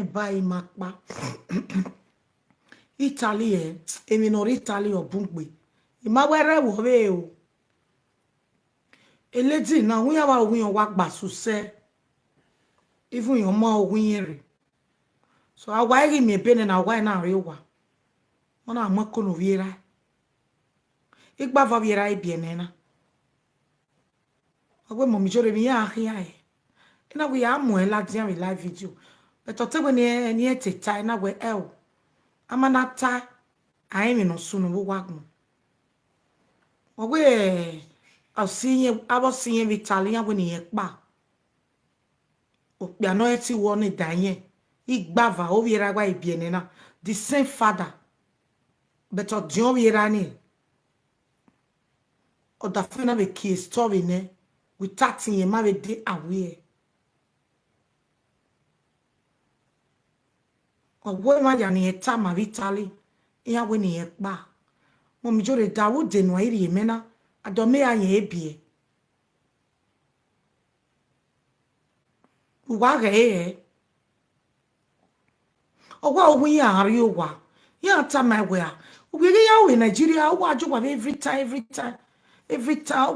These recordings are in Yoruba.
Buy makpa Italy emi no Italy obungbe imawere wo be o eledi na wi awa wi wa gba suse even your ma wi re so awa ri mi be na wa na re wa ona amako no viera igba va viera e bien na ogwe mo mi jore mi ya ahia e na we amu e la dia we live video but otegbe ni eteta na we el amanata ai mi no sunu wo wagmo ogwe abosinye Italian we ni yepa opia no eti wo ni danye igbava o viera gwa ibiene na the same father but odion viera ni o da fena be ki story ne we tatin ye ma be dey aware ogwe ma ya ni eta ma Italy ya we ni yepa mo mi jore dawo de no iri yemena adome ya ye ebie uwa ge ogwa ogun ya ari owa ya ta my we a we ya we Nigeria wa jo wa every time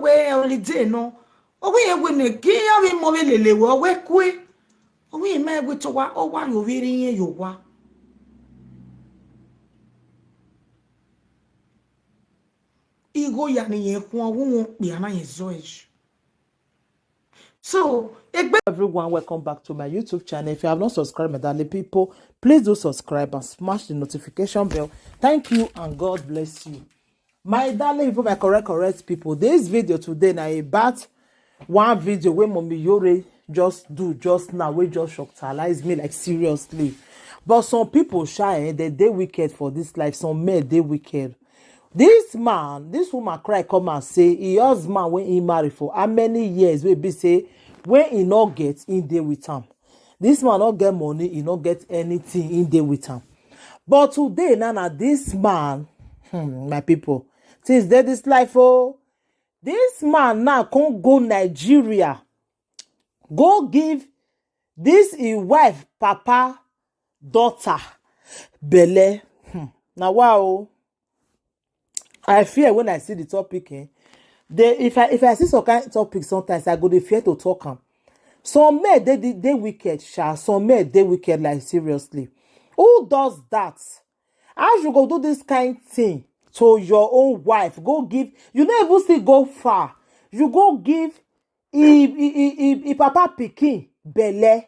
we holiday no ogwe ye we ne gi ya we mo lele wo we kwe ogwe ye ma we to wa o wa yo viri yen yo wa igo ya ni yen kun owo pe ana yen zo eju. So, everyone, welcome back to my YouTube channel. If you have not subscribed, my darling people, please do subscribe and smash the notification bell. Thank you and God bless you. My darling people, my correct people, this video today now about one video where Mommy Iyore just now, we just shockalize me like seriously. But some people shy, they wicked for this life. Some men they wicked. This woman cry come and say he husband when he married for how many years we be say when he not get in there with him. This man not get money, he not get anything in there with him. But today, Nana, this man, my people, since there this life, oh, this man now can't go Nigeria, go give this his wife, papa, daughter, Belle. Now wow. I fear when I see the topic, if I see some kind of topic, sometimes I go to fear to talk them. Some men they wicked, sha. Some men they wicked like seriously. Who does that? How you go do this kind thing to your own wife? Go give. You don't even still go far. You go give papa pikin Belle.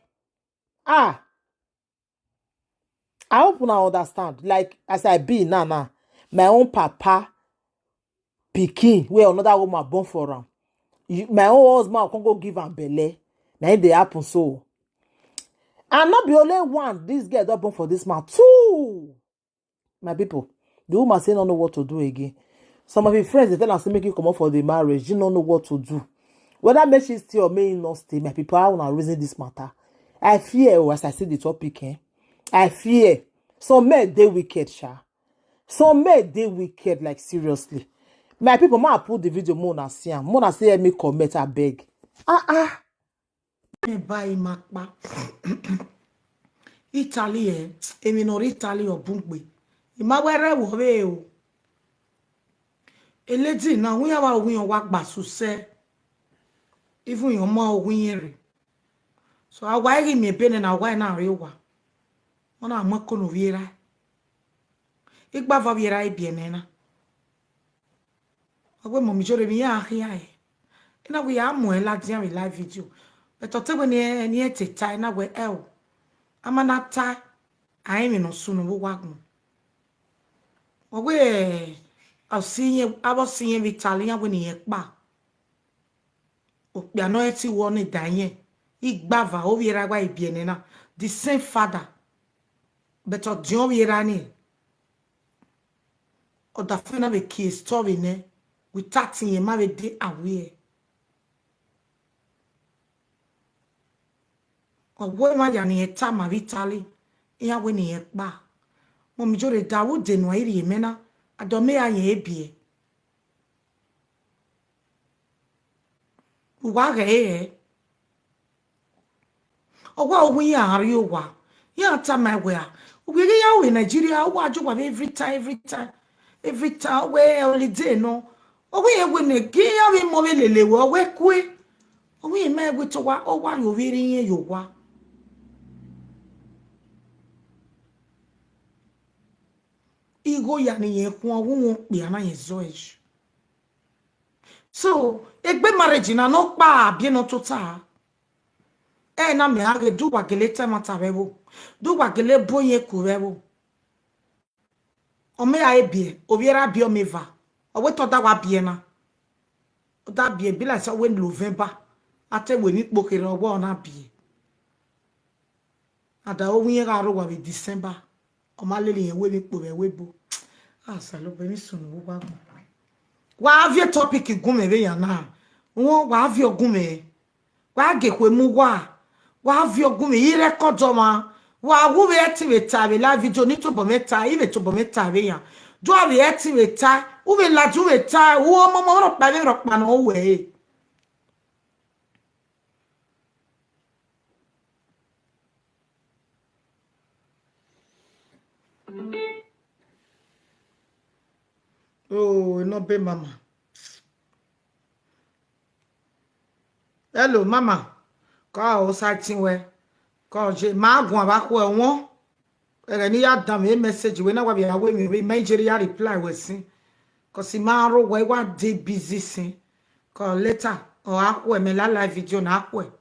I hope you understand. Like as I be now, my own papa pikin where another woman born for him. My own husband can go give am Belle. Now they happen so. And not be only one. This girl don't born for this man. Two. My people, the woman say don't know what to do again. Some of your friends they tell us to make you come up for the marriage. You don't know what to do. Whether may she stay or may not stay. My people, I want to reason this matter. I fear as I see the topic. I fear some men they wicked, sha. Some men they wicked like seriously. My people, ma put the video more na see am. More na say me comment I beg. buy makpa Italy emi no Italy obungbe imawere wo be o eledi na wi awa wi wa gba suse even your ma wi re so awa ri mi be na wa na re wa ona amako no viera igba va viera e bien na ogwe mo mi jore mi ya ahia e na we amu e la dia we live video but otegbe ni eteta na we el amanata ai mi no sunu wo wagmo ogwe abosinye Italian we ni yepa opia no eti wo ni danye igbava o viera gwa ibiene na the same father but odion viera ni o da fena be ki story ne we tatin ye ma be dey aware ogwe ma ya ni eta ma Italy ya we ni yepa mo mi jore dawo de no iri yemena adome ya ye ebie uwa ge ogwa ogun ya ari owa ya time my way we get ya we Nigeria wa jo wa every time we holiday no o we egwe ne gi ya we mo we lele we kwe o we me egwe to wa o wa yo we rin yo wa igo ya ni ye kun owo pe ana ye zo eju so egbe marriage na no pa bi no total na me age do wa gele temata bebo do wa gele boye ku bebo o me a ebie obiera bi o meva o we to da wa bie na o da bie bi la so we November ate we ni pokere owo na bie ada o wi ga ro wa be December o ma lele yen we ni po be webo salo be ni sunu wo wa avie topic gun me be yan na won wa avie ogun me wa gekwe mu wa avie ogun me yi record o ma wa wo be activate be la video ni to bo meta ibe to bo meta be yan do be activate wo be la ju meta wo mo ro pa no we oh no be mama. Hello mama. Ka o sa tin we. Ka je ma gun aba ko won. Ere ni ya dan me message we na wa bi awe mi Nigeria reply we sin. Ko si ma ro we wa dey busy sin. Ka later o akwo me la live video na akwo.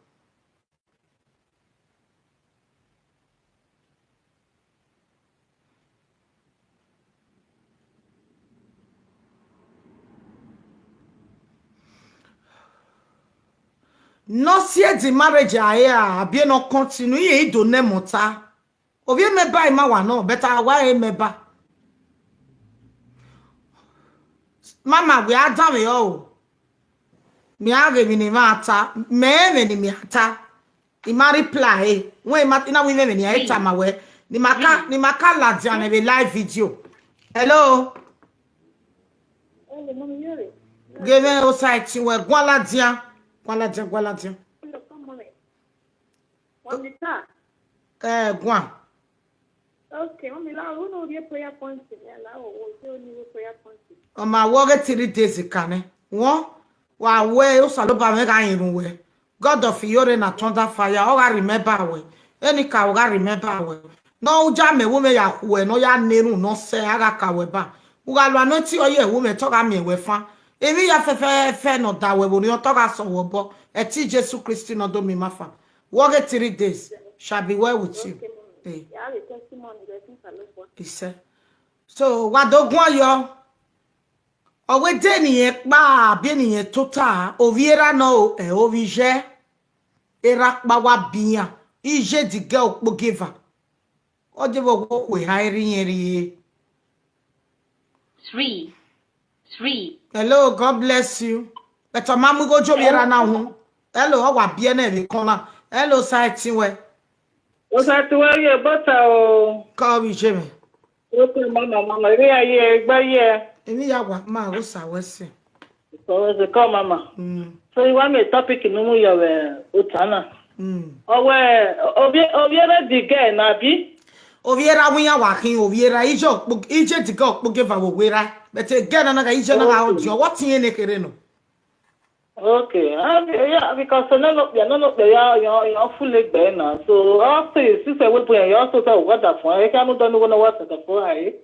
No see the marriage aya abi no continue ye do ne mota obi me ba ma wa no better wa e me ba mama we adam yo mi age mi ni mata me ni mi ata I ma reply when ma na we me ni eta ma we ni maka la dia na be live video hello Mama Iyore. Give me o site we gwala dia gwala dia gwan Okay, mama, la uno die prayer point la o se oni prayer point. O ma wo get 3 days kane won wa we o salo ba me kan irun we God of Iyore na thunder fire o ga remember we any ka o ga remember we no uja me wo me ya ku we no ya neru no se aga ka we ba u ga lo anoti oye wo me to ga me we fa emi ya fe no da we bo ni o to ga so wo bo e ti Jesus Christ no do mi mafa wo get 3 days shall be well with you. Yeah, the testimony that things are look for. Ise. So wa dogun ayo. Owe de niyen pa bi niyen total oviera no e ovije era pa wa biyan ije di girl po giver. O de bo we hairi yen ri. 3. Hello, God bless you. But mamu go jo biera na hu. Hello, o wa bi na e kon na. Hello, site we. O sa to ye bota o. Ka bi je me. O ko mama ri aye gba ye. Emi ya wa ma o sa wese. So the call mama. So you want me topic no mu ya we utana. Owe obiera di ge na bi. Oviera wiya wa kin oviera ije di go po give awo wera. But again na ga ije na ga odio what yin ne kere no. Okay, yeah, because no ya full leg na. So after you say we put you also say what that for. I can't don't know what that for ai.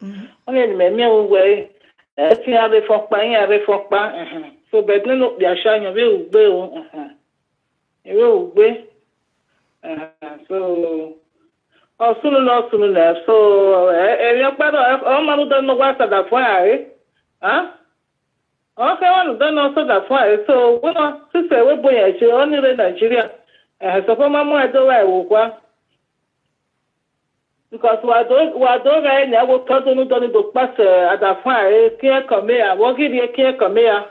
Only me we ti ave fok pa. So but no ya sha yan we ugbe o. We ugbe. So sunu na. So e pa o ma don't know what that for ai. Huh? Okay, one don't know so that why. So when I say we boy actually only in Nigeria. So for mama I do I because we do right now we can't do pass at that why can't come here. What give you can't come here.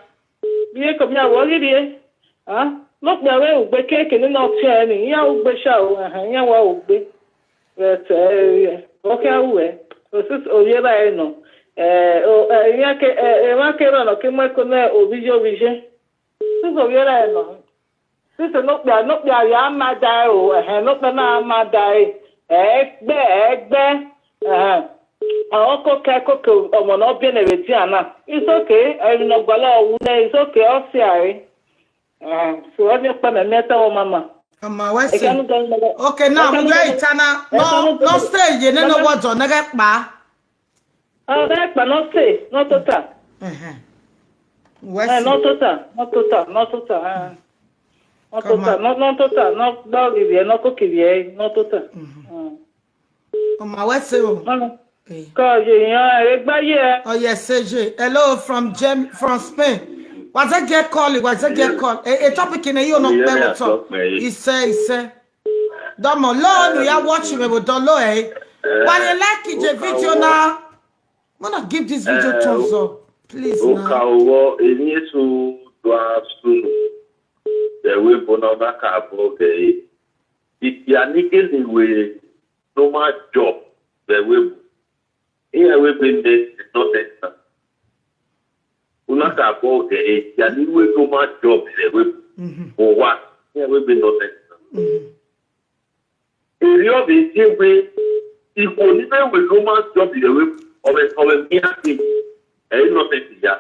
You come here what give you? Huh? Look the way we cake and not share any. Ya we show. Ya wa we. But okay we. So this Iyore no. Makero no kimo kone obije. Siso Iyore no. Siso no bia ya ma dai o, no na ma dai. Egbe. Okay, omo no bi na be ana. It's okay. I no gbala owune. It's okay. O si are. So I just pa me ta o mama. Okay, now we go itana. No stay je no what on na get pa. That pa no stay, no total. No total. No total. No total. No dog give no cook give no total. My what's it? Cause oh yes, hello from Spain. What's that get call? A topic in a you not better talk. He say. Domo lo you are watching me with dolo eh. When you like it video now, wanna give this video thumbs up, please now. Okawo enyesu dwa sunu. The way bonona ka boge. If you are niggas with normal job, the way here we been this is not that. Una ka boge. You are with normal job, the way for what? Here we been not that. Area be the way if only with normal job, the way of a mere thing. Not that.